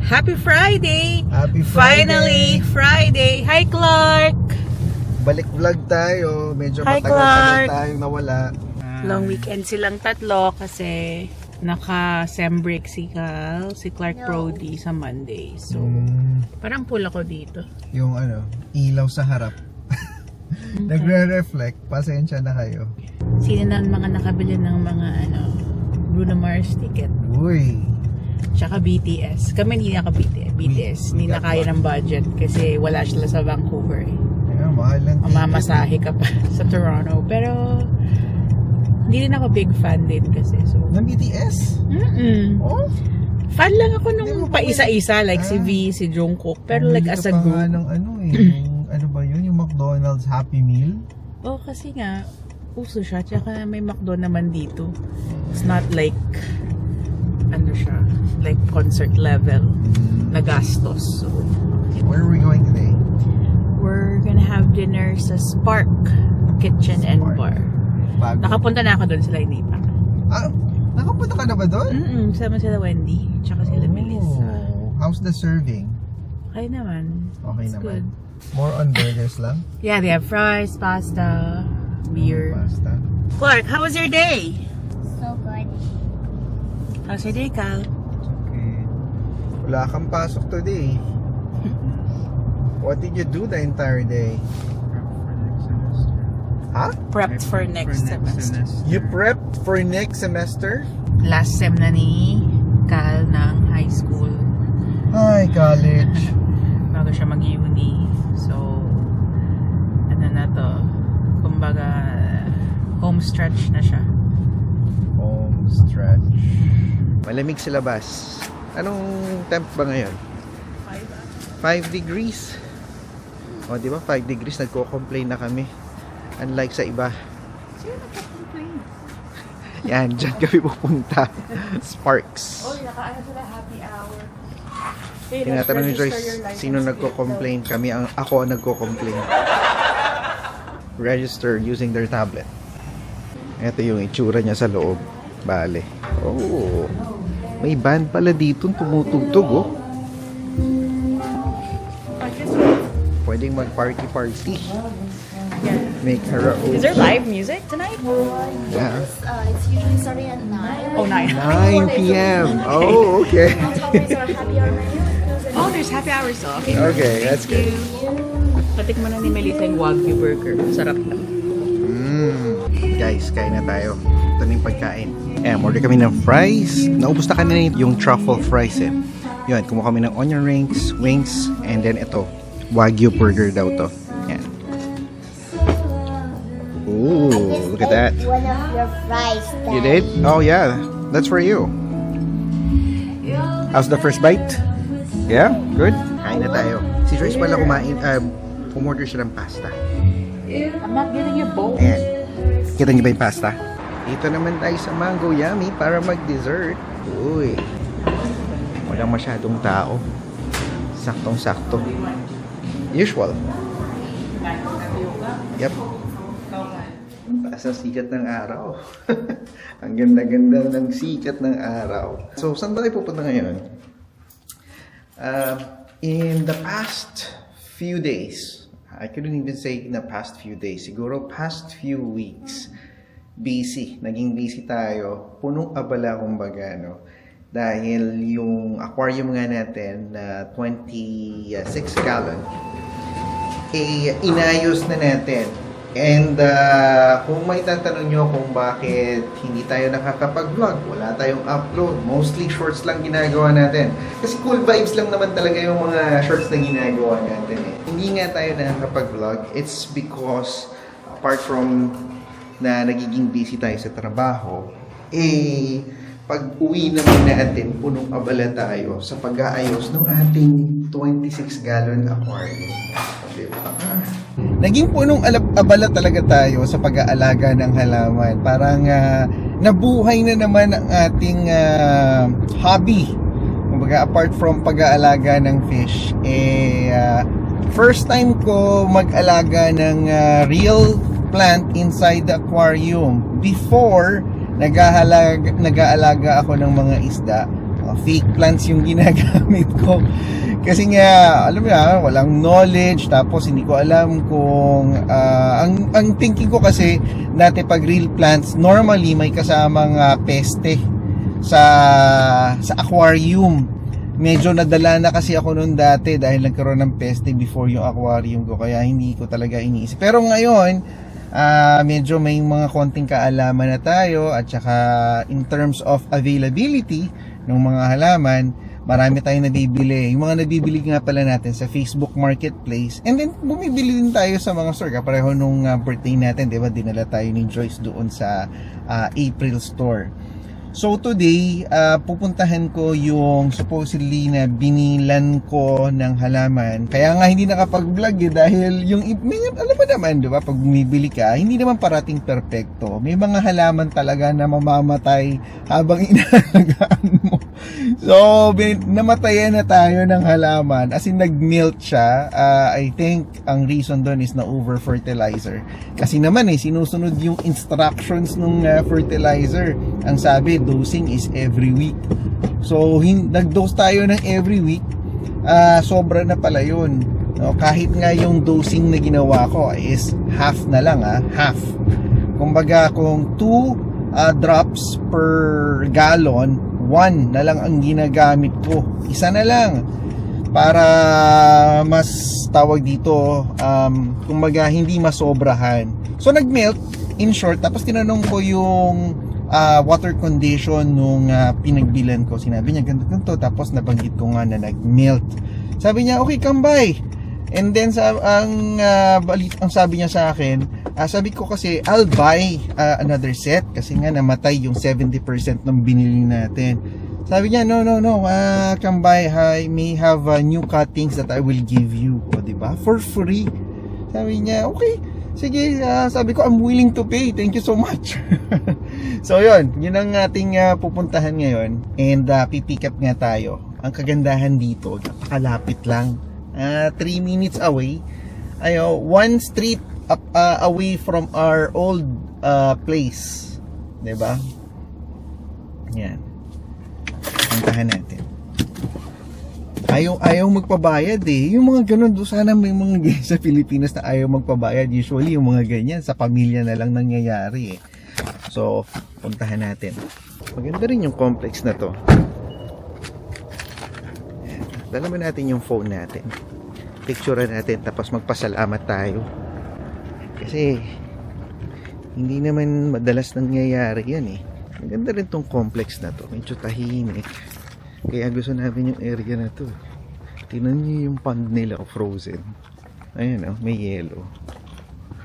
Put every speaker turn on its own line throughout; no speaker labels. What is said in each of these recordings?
Happy Friday!
Happy
Finally, Friday! Hi, Clark!
Balik vlog tayo. Medyo
Hi,
matagal
Clark.
tayong nawala.
Long weekend silang tatlo kasi naka-sem break si Clark Brody sa Monday. So, parang pull ako dito.
Yung ilaw sa harap. Nagre-reflect. Pasensya na kayo.
Sino na ang mga nakabili ng mga Bruno Mars ticket?
Uy.
Tsaka BTS. Kami hindi BTS. Hindi na kaya ng budget kasi wala sila sa Vancouver eh.
Ayun, mahal lang.
Mamamasahe ka pa sa Toronto. Pero hindi rin ako big fan din kasi. So,
Ng BTS? Oh?
fan lang ako nung
Hindi mo
pa-isa-isa like si V, si Jungkook. Pero like as a group.
Ng yung, ano ba yun? Yung McDonald's Happy Meal?
Oh, kasi nga uso siya. Tsaka may McDo naman dito. It's not like siya, like concert level na gastos. So,
Where are we going today?
we're gonna have dinner sa Spark Kitchen and
Spark.
Bar.
Bago.
Nakapunta na ako doon, sila hindi pa.
Nakapunta ka na ba doon?
Sama sila Wendy, tsaka sila Melissa.
How's the serving?
Okay naman.
Okay
It's
naman.
good.
More on burgers lang?
Yeah, they have fries, pasta, beer.
Pasta.
Clark, how was your day?
So good.
How's your day, Cal?
Okay. Wala kang pasok today. What did you do the entire day? Huh?
Prepped for next semester.
You prepped for next semester?
Last sem na ni Cal ng high school.
Hi, college.
Bago siya mag-uni. So, na to. Kumbaga, home stretch na siya.
Home stretch. Malamig sa labas. Anong temp ba ngayon? 5 degrees. O, di ba? 5 degrees. Nagko-complain na kami. Unlike sa iba.
Sino nagpa-complain?
Yan, dyan kami pupunta. Sparks.
Oh, nakaano sila happy hour.
Tinatanong ni Joyce, sino nagko-complain? Ako ang nagko-complain. Register using their tablet. Ito yung itsura niya sa loob. Bale. Oh. May band pala dito tumutugtog, oh. Pwedeng mag-party-party.
Yeah.
Make her a
Is there live music tonight?
Yeah.
It's usually starting at 9.
Oh, 9.
9 p.m. Oh, okay.
On top is our happy hour menu.
Oh, there's happy hour still. Okay.
Okay, that's good.
Patikman na ni Melissa yung Wagyu burger. Sarap na.
Guys, kain na tayo. Ito na yung pagkain. Order kami ng fries. Naubos na kanina yung truffle fries eh. Yun, kumuha kami ng onion rings, wings, and then ito, Wagyu burger daw to. Yan. Ooh, look at that.
One of your fries.
You did? Oh yeah, that's for you. How's the first bite? Yeah? Good? Kain na tayo. Si Joyce pala umorder siya ng pasta.
I'm not giving you both.
Ayan. Kita niyo ba yung pasta? Dito naman tayo sa Mango Yummy para mag-dessert. Uy. Walang masyadong tao. Saktong-sakto. Usual. Yep. Taas ang sikat ng araw. Ang ganda-ganda ng sikat ng araw. So, saan tayo pupunta ngayon? In the past few days, I couldn't even say in the past few days, siguro past few weeks, busy. Naging busy tayo. Punong abala kumbaga, no? Dahil yung aquarium nga natin na 26 gallon, inayos na natin. And kung may tatanong nyo kung bakit hindi tayo nakakapag-vlog, wala tayong upload, mostly shorts lang ginagawa natin. Kasi cool vibes lang naman talaga yung mga shorts na ginagawa natin eh. Hindi nga tayo nakakapag-vlog, it's because apart from na nagiging busy tayo sa trabaho, pag uwi naman natin, punong abala tayo sa pag-aayos ng ating 26 gallon aquarium. Diba? Naging punong abala talaga tayo sa pag-aalaga ng halaman. Parang nabuhay na naman ang ating hobby. Kumbaga, apart from pag-aalaga ng fish, first time ko mag-alaga ng real plant inside the aquarium. Before, nag-aalaga ako ng mga isda. fake plants yung ginagamit ko. Kasi nga, alam mo na, walang knowledge, tapos hindi ko alam kung, ang thinking ko kasi, dati pag real plants, normally may kasamang peste sa aquarium. Medyo nadala na kasi ako noon dati dahil nagkaroon ng peste before yung aquarium ko, kaya hindi ko talaga iniisip. Pero ngayon, medyo may mga konting kaalaman na tayo, at saka in terms of availability ng mga halaman, marami tayong nabibili. Yung mga nabibili nga pala natin sa Facebook Marketplace, and then bumibili din tayo sa mga store. Kapareho nung birthday natin, di ba, dinala tayo ni Joyce doon sa April store. So today, pupuntahan ko yung supposedly na binilan ko ng halaman. Kaya nga hindi nakapag-vlog dahil yung, alam mo naman, di ba, pag bumibili ka, hindi naman parating perfecto. May mga halaman talaga na mamamatay habang inaalagaan mo. So, namatayan na tayo ng halaman. As in, nag-melt siya. I think, ang reason doon is na over-fertilizer. Kasi naman sinusunod yung instructions ng fertilizer. Ang sabi, dosing is every week. So, nag-dose tayo ng every week. Sobra na pala yun. No? Kahit nga yung dosing na ginawa ko is half na lang. Half. Kumbaga, kung 2 drops per gallon, 1 na lang ang ginagamit ko. Isa na lang. Para mas tawag dito, kumbaga hindi masobrahan. So nag-melt, in short, tapos tinanong ko yung water condition nung pinagbilan ko. Sinabi niya ganito, tapos nabanggit ko nga na nag-melt. Sabi niya, okay, kambay. And then ang sabi niya sa akin, sabi ko kasi I'll buy another set kasi nga namatay yung 70% ng binili natin. Sabi niya, no, kambay, I may have new cuttings that I will give you. O, diba? For free. Sabi niya, okay, sige, sabi ko, I'm willing to pay. Thank you so much. So, yun ang ating pupuntahan ngayon. And pipick up nga tayo. Ang kagandahan dito, napakalapit lang. 3 minutes away. One street away from our old place. Diba? Yan. Puntahan natin. Ayaw magpabayad Yung mga ganun, sana may mga ganyan sa Pilipinas na ayaw magpabayad. Usually yung mga ganyan sa pamilya na lang nangyayari So, puntahan natin. Maganda rin yung complex na to. Dala mo natin yung phone natin. Picturean natin tapos magpasalamat tayo. Kasi hindi naman madalas nangyayari yan Maganda rin tong complex na to. Medyo tahimik. Kaya gusto namin yung area na to. Tingnan niyo yung pond nila frozen. Ayan may yellow.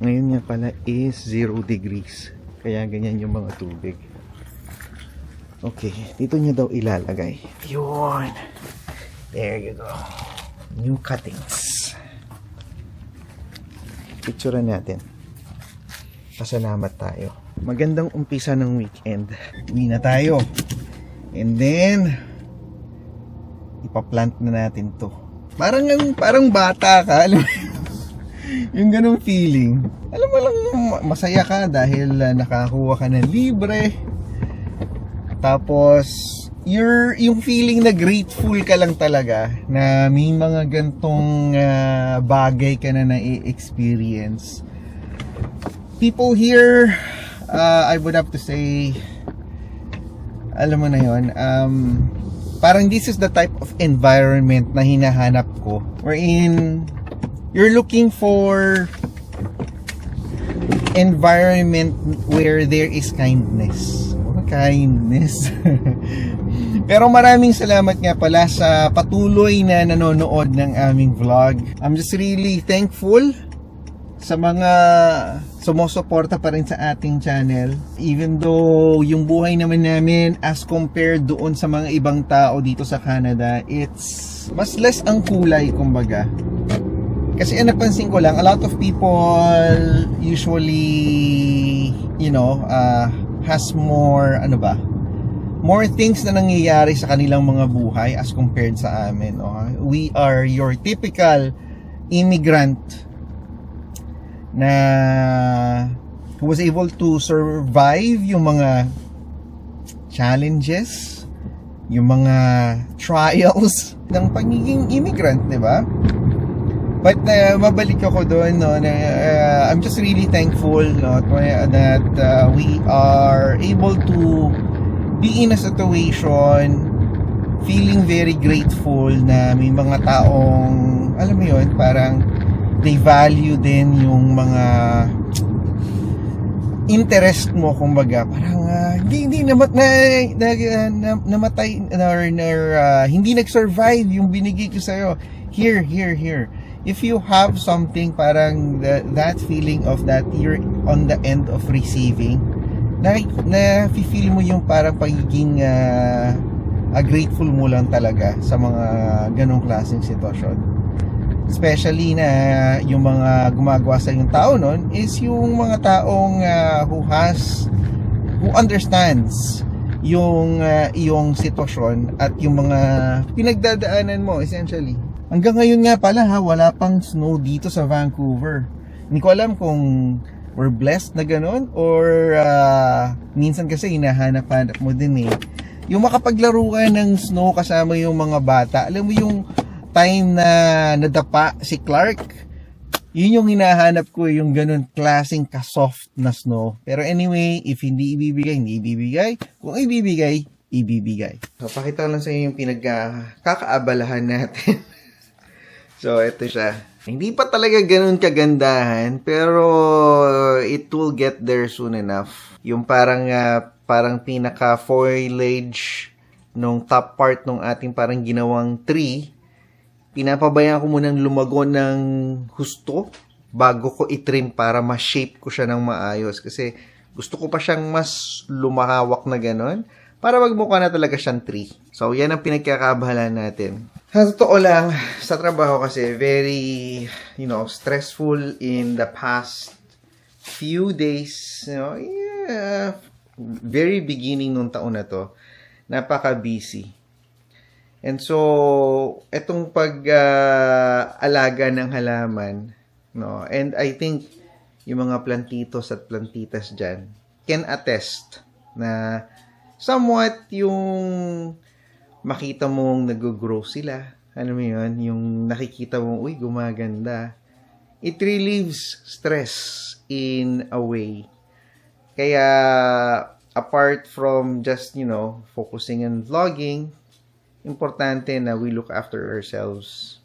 Ngayon nga pala is 0 degrees. Kaya ganyan yung mga tubig. Okay. Dito niyo daw ilalagay. Yun. There you go. New cuttings. Picturean natin. Pasalamat tayo. Magandang umpisa ng weekend. Uwi na tayo. And then ipaplant na natin to. Parang bata ka. Alam mo, yung ganung feeling. Alam mo lang, masaya ka dahil nakakuha ka ng libre. Tapos yung feeling na grateful ka lang talaga na may mga gantong bagay ka na na-experience. People here, I would have to say, alam mo na yun, parang this is the type of environment na hinahanap ko, wherein you're looking for environment where there is kindness. Pero maraming salamat nga pala sa patuloy na nanonood ng aming vlog. I'm just really thankful sa mga sumusuporta pa rin sa ating channel. Even though yung buhay naman namin as compared doon sa mga ibang tao dito sa Canada, it's mas less ang kulay, kumbaga. Kasi napansin ko lang, a lot of people usually, has more, more things na nangyayari sa kanilang mga buhay as compared sa amin. We are your typical immigrant na who was able to survive yung mga challenges yung mga trials ng pagiging immigrant, di ba? But mabalik ako doon, no, na, I'm just really thankful, no, that we are able to be in a situation feeling very grateful na may mga taong, alam mo yun, parang they value din yung mga interest mo, kumbaga, parang hindi namatay or hindi nag-survive yung binigay ko sa'yo. Here. If you have something, parang that feeling of that you're on the end of receiving, na-feel mo yung parang pagiging grateful mo lang talaga sa mga ganong klaseng sitwasyon. Especially na yung mga gumagawa sa yung tao nun is yung mga taong who understands yung iyong sitwasyon at yung mga pinagdadaanan mo essentially. Hanggang ngayon nga pala wala pang snow dito sa Vancouver. Hindi ko alam kung we're blessed na gano'n or minsan kasi hinahanap-hanap mo din eh. Yung makapaglaro ka ng snow kasama yung mga bata. Alam mo yung time na nadapa si Clark? Yun yung hinahanap ko, yung ganun klaseng ka-soft na snow. Pero anyway, if hindi ibibigay, hindi ibibigay. Kung ibibigay, ibibigay. So, pakita ko lang sa inyo yung pinagkakaabalahan natin. So, ito siya. Hindi pa talaga ganun kagandahan, pero it will get there soon enough. Yung parang pinaka-foliage nung top part nung ating parang ginawang tree, pinapabayaan ko munang lumago ng husto bago ko itrim para ma-shape ko siya ng maayos. Kasi gusto ko pa siyang mas lumahawak na ganun para magmukha na talaga siyang tree. So, yan ang pinagkakabahalan natin. Sa totoo lang, sa trabaho kasi, very, stressful in the past few days. Very beginning nung taon na to. Napaka-busy. And so, etong pag-alaga ng halaman, no, and I think yung mga plantitos at plantitas dyan can attest na somewhat yung makita mong nag-grow sila. Ano mo yun? Yung nakikita mong, uy, gumaganda. It relieves stress in a way. Kaya, apart from just, focusing on vlogging, importante na we look after ourselves.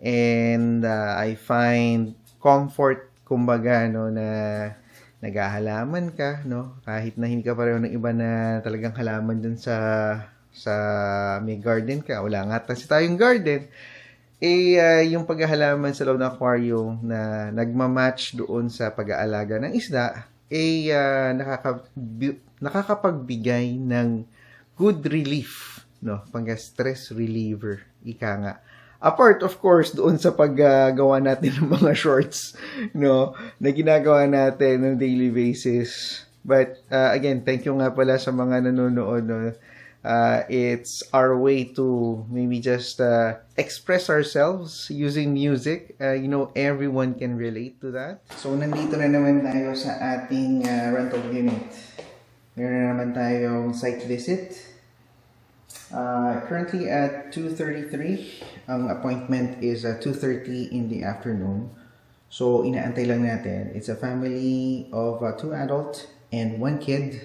And I find comfort, kumbaga, no, na naghahalaman ka, no? Kahit na hindi ka pareho ng iba na talagang halaman dun sa may garden ka. Wala nga kasi tayong garden. Yung paghahalaman sa loob ng aquarium na nagmamatch doon sa pag-aalaga ng isda, nakakapagbigay ng good relief, no? Pang-stress reliever, ika nga. Apart, of course, doon sa paggawa natin ng mga shorts, no, na ginagawa natin on daily basis. But, again, thank you nga pala sa mga nanonood, no? It's our way to maybe just express ourselves using music. Everyone can relate to that. So, nandito na naman tayo sa ating rental unit. Meron na naman tayong site visit. Currently at 2:33. Ang appointment is at 2:30 in the afternoon. So, inaantay lang natin. It's a family of 2 adults and 1 kid.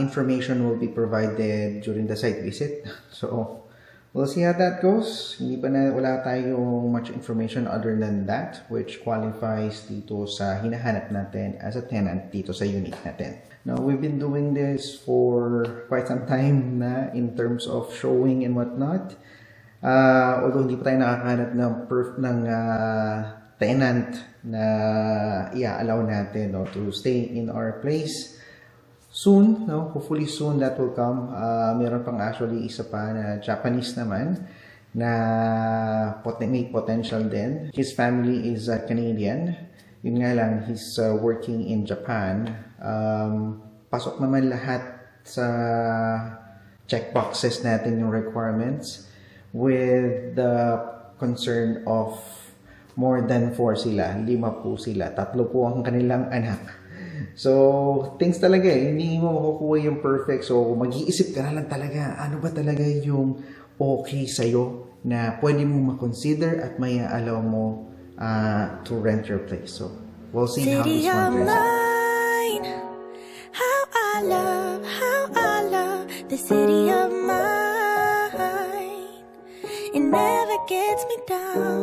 Information will be provided during the site visit. So, we'll see how that goes. Wala tayong much information other than that, which qualifies dito sa hinahanap natin as a tenant dito sa unit natin. Now, we've been doing this for quite some time na in terms of showing and whatnot. Although hindi pa tayo nakakahanap ng tenant na i-allow natin, no, to stay in our place. Soon, no? Hopefully soon that will come. Meron pang actually isa pa na Japanese naman na may potential din. His family is Canadian. Yun nga lang, he's working in Japan. Pasok naman lahat sa checkboxes natin yung requirements with the concern of more than 4 sila. 5 po sila. 3 po ang kanilang anak. So, things talaga hindi mo makukuha yung perfect. So, mag-iisip ka na lang talaga, ano ba talaga yung okay sa'yo na pwede mo makonsider at may allow mo to rent your place. So, we'll see how this
City of
one turns out.
mine, how I love the city of mine. It never gets me down.